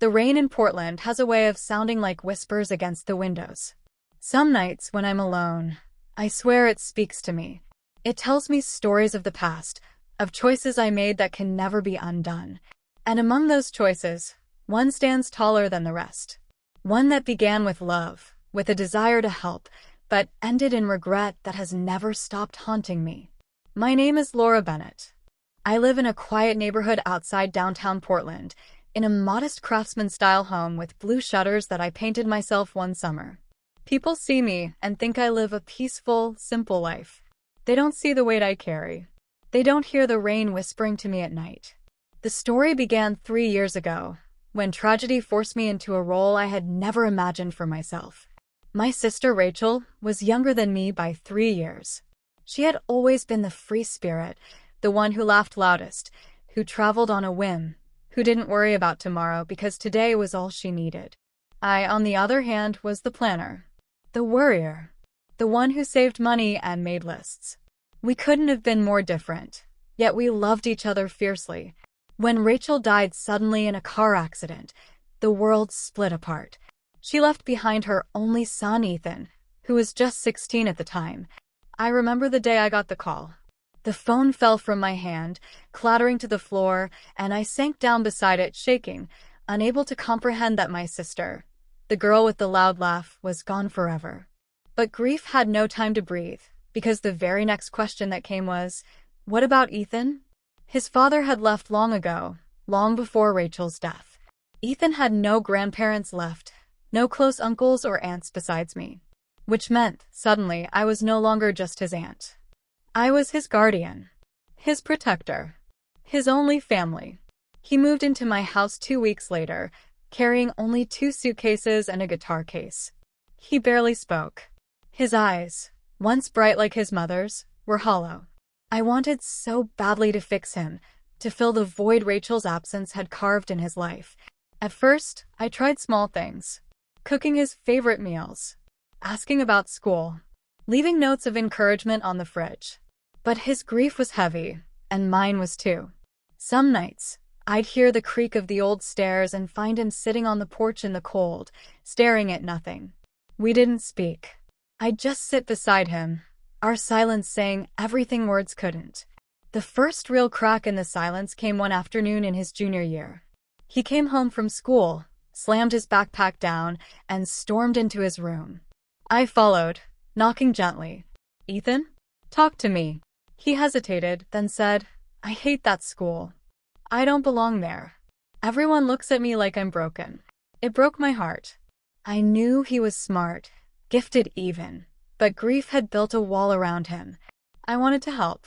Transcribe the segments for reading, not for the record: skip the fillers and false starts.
The rain in Portland has a way of sounding like whispers against the windows. Some nights when I'm alone, I swear it speaks to me. It tells me stories of the past, of choices I made that can never be undone. And among those choices, one stands taller than the rest. One that began with love, with a desire to help, but ended in regret that has never stopped haunting me. My name is Laura Bennett. I live in a quiet neighborhood outside downtown Portland, in a modest craftsman-style home with blue shutters that I painted myself one summer. People see me and think I live a peaceful, simple life. They don't see the weight I carry. They don't hear the rain whispering to me at night. The story began 3 years ago, when tragedy forced me into a role I had never imagined for myself. My sister Rachel was younger than me by 3 years. She had always been the free spirit, the one who laughed loudest, who traveled on a whim, who didn't worry about tomorrow because today was all she needed. I, on the other hand, was the planner, the worrier, the one who saved money and made lists. We couldn't have been more different, yet we loved each other fiercely. When Rachel died suddenly in a car accident, the world split apart. She left behind her only son, Ethan, who was just 16 at the time. I remember the day I got the call. The phone fell from my hand, clattering to the floor, and I sank down beside it, shaking, unable to comprehend that my sister, the girl with the loud laugh, was gone forever. But grief had no time to breathe, because the very next question that came was, what about Ethan? His father had left long ago, long before Rachel's death. Ethan had no grandparents left, no close uncles or aunts besides me, which meant, suddenly, I was no longer just his aunt. I was his guardian, his protector, his only family. He moved into my house 2 weeks later, carrying only 2 suitcases and a guitar case. He barely spoke. His eyes, once bright like his mother's, were hollow. I wanted so badly to fix him, to fill the void Rachel's absence had carved in his life. At first, I tried small things. Cooking his favorite meals, asking about school, leaving notes of encouragement on the fridge. But his grief was heavy, and mine was too. Some nights, I'd hear the creak of the old stairs and find him sitting on the porch in the cold, staring at nothing. We didn't speak. I'd just sit beside him, our silence saying everything words couldn't. The first real crack in the silence came one afternoon in his junior year. He came home from school, slammed his backpack down, and stormed into his room. I followed, knocking gently. "Ethan? Talk to me." He hesitated, then said, "I hate that school. I don't belong there. Everyone looks at me like I'm broken." It broke my heart. I knew he was smart, gifted even, but grief had built a wall around him. I wanted to help.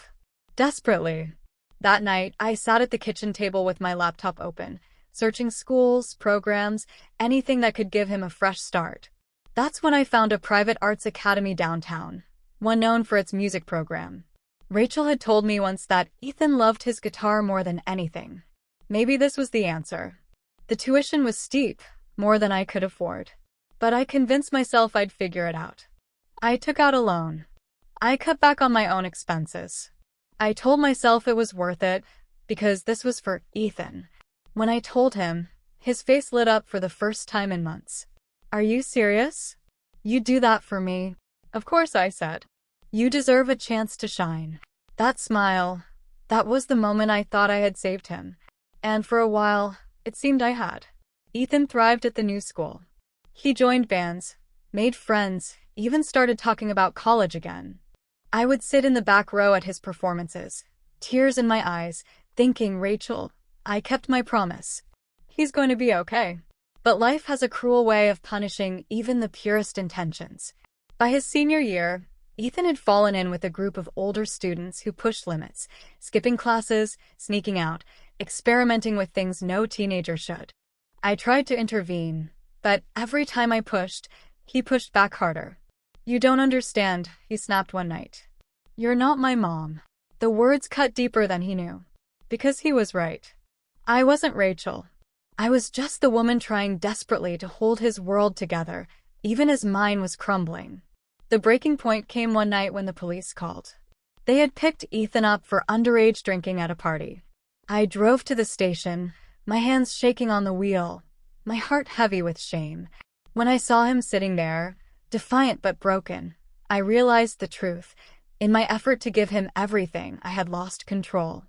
Desperately. That night, I sat at the kitchen table with my laptop open, searching schools, programs, anything that could give him a fresh start. That's when I found a private arts academy downtown, one known for its music program. Rachel had told me once that Ethan loved his guitar more than anything. Maybe this was the answer. The tuition was steep, more than I could afford. But I convinced myself I'd figure it out. I took out a loan. I cut back on my own expenses. I told myself it was worth it, because this was for Ethan. When I told him, his face lit up for the first time in months. "Are you serious? You'd do that for me?" "Of course," I said. "You deserve a chance to shine." That smile, that was the moment I thought I had saved him. And for a while, it seemed I had. Ethan thrived at the new school. He joined bands, made friends, even started talking about college again. I would sit in the back row at his performances, tears in my eyes, thinking, Rachel, I kept my promise. He's going to be okay. But life has a cruel way of punishing even the purest intentions. By his senior year, Ethan had fallen in with a group of older students who pushed limits, skipping classes, sneaking out, experimenting with things no teenager should. I tried to intervene, but every time I pushed, he pushed back harder. "You don't understand," he snapped one night. "You're not my mom." The words cut deeper than he knew. Because he was right. I wasn't Rachel. I was just the woman trying desperately to hold his world together, even as mine was crumbling. The breaking point came one night when the police called. They had picked Ethan up for underage drinking at a party. I drove to the station, my hands shaking on the wheel, my heart heavy with shame. When I saw him sitting there, defiant but broken, I realized the truth. In my effort to give him everything, I had lost control.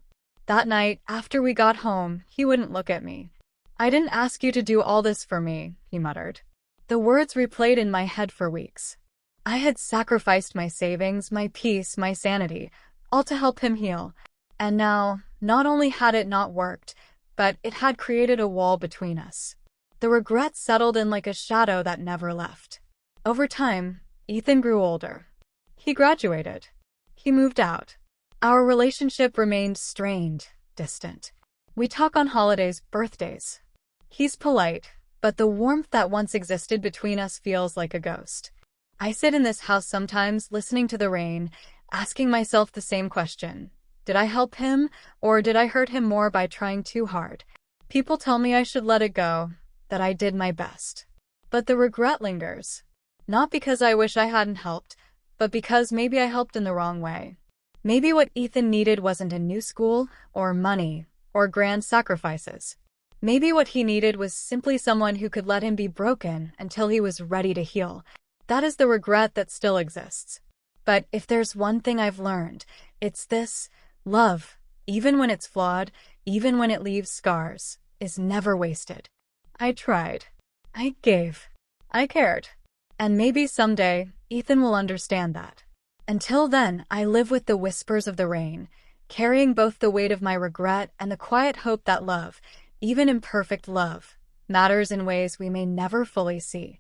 That night, after we got home, he wouldn't look at me. "I didn't ask you to do all this for me," he muttered. The words replayed in my head for weeks. I had sacrificed my savings, my peace, my sanity, all to help him heal. And now, not only had it not worked, but it had created a wall between us. The regret settled in like a shadow that never left. Over time, Ethan grew older. He graduated. He moved out. Our relationship remained strained, distant. We talk on holidays, birthdays. He's polite, but the warmth that once existed between us feels like a ghost. I sit in this house sometimes, listening to the rain, asking myself the same question. Did I help him, or did I hurt him more by trying too hard? People tell me I should let it go, that I did my best. But the regret lingers. Not because I wish I hadn't helped, but because maybe I helped in the wrong way. Maybe what Ethan needed wasn't a new school, or money, or grand sacrifices. Maybe what he needed was simply someone who could let him be broken until he was ready to heal. That is the regret that still exists. But if there's one thing I've learned, it's this: love, even when it's flawed, even when it leaves scars, is never wasted. I tried. I gave. I cared. And maybe someday, Ethan will understand that. Until then, I live with the whispers of the rain, carrying both the weight of my regret and the quiet hope that love, even imperfect love, matters in ways we may never fully see.